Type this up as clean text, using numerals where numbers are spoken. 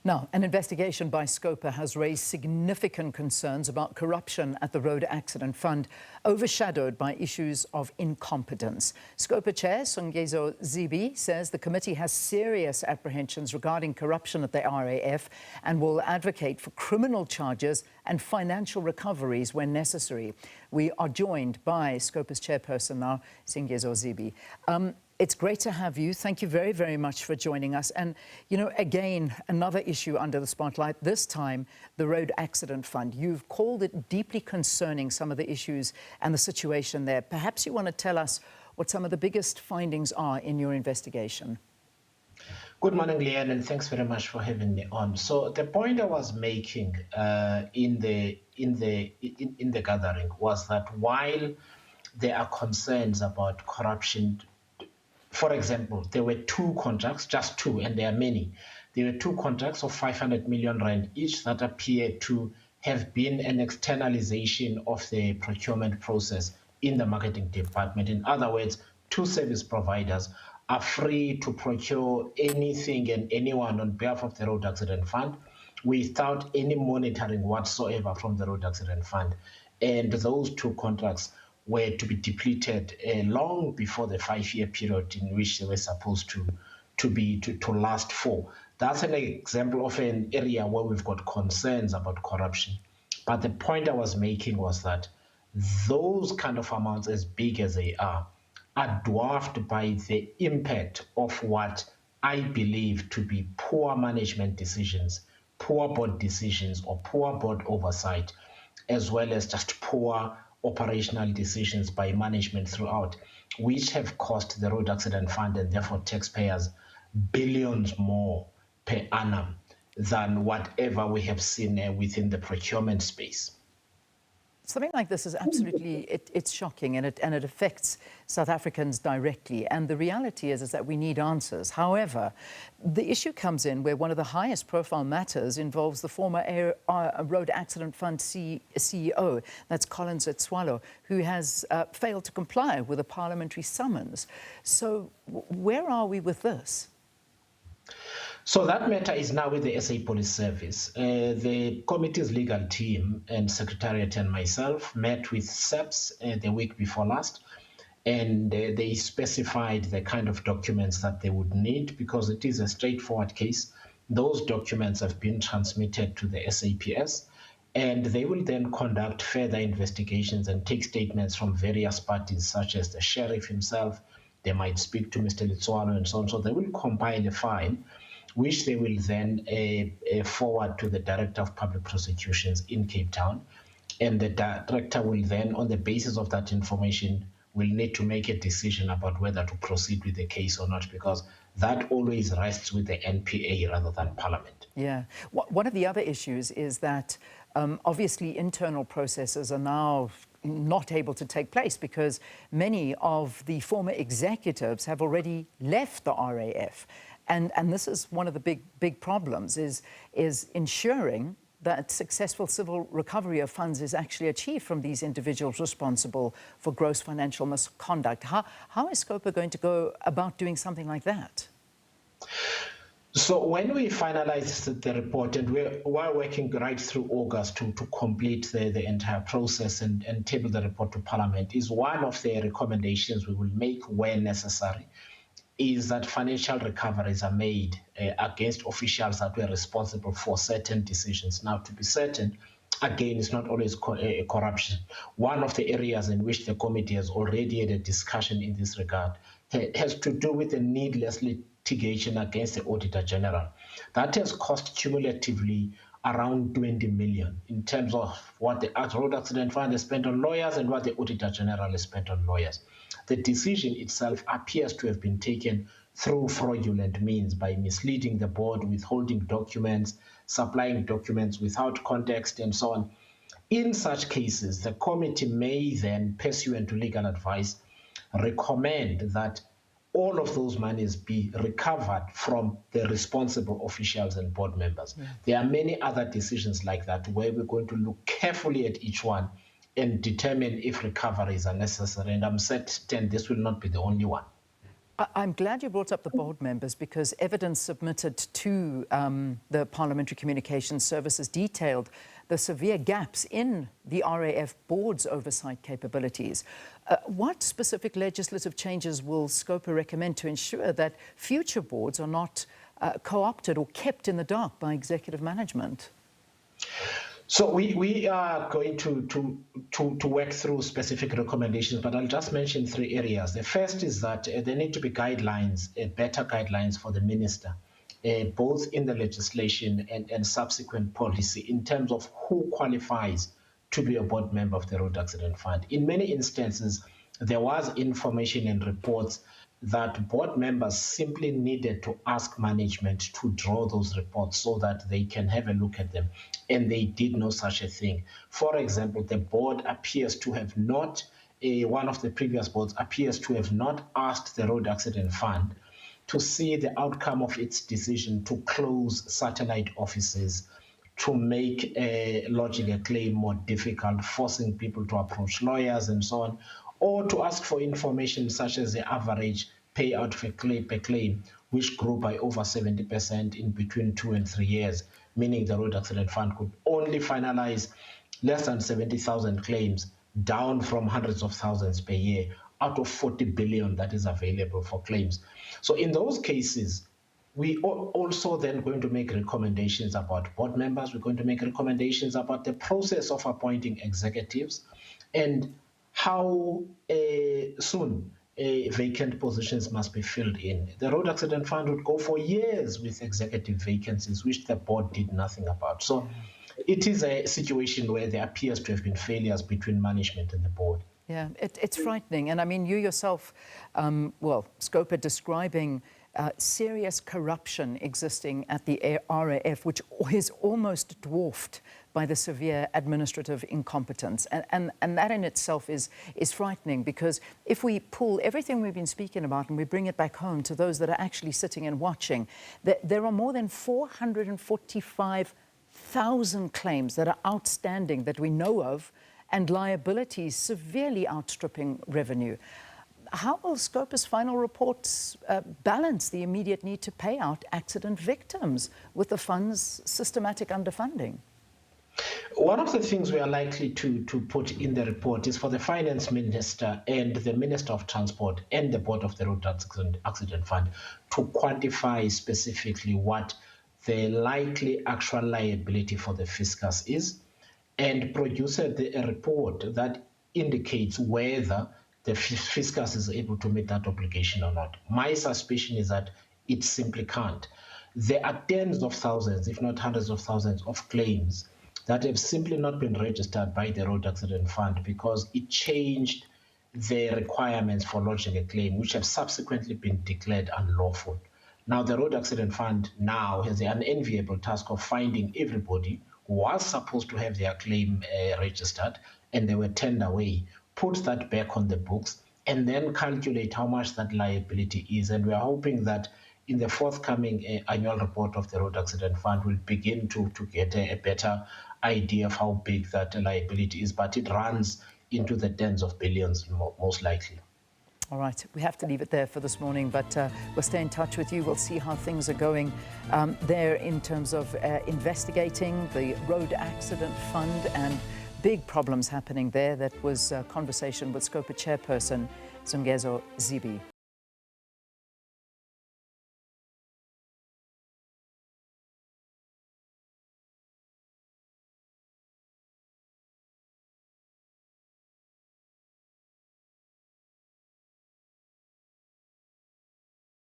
Now, an investigation by Scopa has raised significant concerns about corruption at the Road Accident Fund, overshadowed by issues of incompetence. Scopa Chair Songezo Zibi says the committee has serious apprehensions regarding corruption at the RAF and will advocate for criminal charges and financial recoveries when necessary. We are joined by Scopa's chairperson now, Songezo Zibi. It's great to have you. Thank you very, very much for joining us. And, you know, again, another issue under the spotlight, this time the Road Accident Fund. You've called it deeply concerning, some of the issues and the situation there. Perhaps you want to tell us what some of the biggest findings are in your investigation. Good morning, Leanne, and thanks very much for having me on. So the point I was making in the gathering was that while there are concerns about corruption, for example, there were two contracts, just two, and there are many. There were two contracts of 500 million rand each that appeared to have been an externalization of the procurement process in the marketing department. In other words, two service providers are free to procure anything and anyone on behalf of the Road Accident Fund without any monitoring whatsoever from the Road Accident Fund. And those two contracts were to be depleted long before the 5-year period in which they were supposed to last for. That's an example of an area where we've got concerns about corruption. But the point I was making was that those kind of amounts, as big as they are dwarfed by the impact of what I believe to be poor management decisions, poor board decisions, or poor board oversight, as well as just poor operational decisions by management throughout, which have cost the Road Accident Fund and therefore taxpayers billions more per annum than whatever we have seen within the procurement space. Something like this is absolutely, it's shocking, and it affects South Africans directly. And the reality is that we need answers. However, the issue comes in where one of the highest profile matters involves the former Road Accident Fund CEO, that's Collins Etswalo, who has failed to comply with a parliamentary summons. So where are we with this? So that matter is now with the SA Police Service. The committee's legal team and secretariat and myself met with SAPS the week before last, and they specified the kind of documents that they would need because it is a straightforward case. Those documents have been transmitted to the SAPS, and they will then conduct further investigations and take statements from various parties, such as the sheriff himself. They might speak to Mr. Etswalo and so on. So they will compile a file, which they will then forward to the Director of Public Prosecutions in Cape Town. And the director will then, on the basis of that information, will need to make a decision about whether to proceed with the case or not, because that always rests with the NPA rather than Parliament. Yeah. One of the other issues is that obviously internal processes are now not able to take place because many of the former executives have already left the RAF. And this is one of the big problems, is ensuring that successful civil recovery of funds is actually achieved from these individuals responsible for gross financial misconduct. How is Scopa going to go about doing something like that? So when we finalized the report, and we're working right through August to complete the entire process and table the report to Parliament, is one of the recommendations we will make where necessary, is that financial recoveries are made against officials that were responsible for certain decisions. Now, to be certain, again, it's not always corruption. One of the areas in which the committee has already had a discussion in this regard has to do with the needless litigation against the Auditor General. That has cost cumulatively around 20 million in terms of what the Road Accident Fund has spent on lawyers and what the Auditor General has spent on lawyers. The decision itself appears to have been taken through fraudulent means by misleading the board, withholding documents, supplying documents without context, and so on. In such cases, the committee may then, pursuant to legal advice, recommend that all of those monies be recovered from the responsible officials and board members. Yeah. There are many other decisions like that where we're going to look carefully at each one and determine if recoveries are necessary. And I'm certain this will not be the only one. I'm glad you brought up the board members, because evidence submitted to the Parliamentary Communications Services detailed the severe gaps in the RAF board's oversight capabilities. What specific legislative changes will Scopa recommend to ensure that future boards are not co-opted or kept in the dark by executive management? So we are going to work through specific recommendations, but I'll just mention three areas. The first is that there need to be guidelines, better guidelines for the minister, both in the legislation and subsequent policy in terms of who qualifies to be a board member of the Road Accident Fund. In many instances, there was information and reports that board members simply needed to ask management to draw those reports so that they can have a look at them, and they did no such a thing. For example, the board appears to have not, one of the previous boards appears to have not asked the Road Accident Fund to see the outcome of its decision to close satellite offices, to make lodging a claim more difficult, forcing people to approach lawyers and so on, or to ask for information such as the average payout per claim, which grew by over 70% in between 2 and 3 years, meaning the Road Accident Fund could only finalize less than 70,000 claims, down from hundreds of thousands per year, out of 40 billion that is available for claims. So in those cases, we are also then going to make recommendations about board members. We're going to make recommendations about the process of appointing executives and how soon vacant positions must be filled in. The Road Accident Fund would go for years with executive vacancies, which the board did nothing about. So it is a situation where there appears to have been failures between management and the board. Yeah, it's frightening. And I mean, you yourself, Scopa describing serious corruption existing at the RAF, which is almost dwarfed by the severe administrative incompetence. And that in itself is frightening, because if we pull everything we've been speaking about and we bring it back home to those that are actually sitting and watching, there are more than 445,000 claims that are outstanding that we know of, and liabilities severely outstripping revenue. How will Scopa's final reports balance the immediate need to pay out accident victims with the fund's systematic underfunding? One of the things we are likely to put in the report is for the finance minister and the minister of transport and the board of the Road Accident Fund to quantify specifically what the likely actual liability for the fiscus is, and produce a report that indicates whether the fiscus is able to meet that obligation or not. My suspicion is that it simply can't. There are tens of thousands, if not hundreds of thousands, of claims that have simply not been registered by the Road Accident Fund because it changed the requirements for lodging a claim, which have subsequently been declared unlawful. Now, the Road Accident Fund now has the unenviable task of finding everybody who was supposed to have their claim registered and they were turned away, put that back on the books, and then calculate how much that liability is. And we are hoping that in the forthcoming annual report of the Road Accident Fund, we'll begin to get a better idea of how big that liability is, but it runs into the tens of billions, most likely. All right, we have to leave it there for this morning, but we'll stay in touch with you. We'll see how things are going there in terms of investigating the Road Accident Fund and big problems happening there. That was a conversation with Scopa chairperson Songezo Zibi.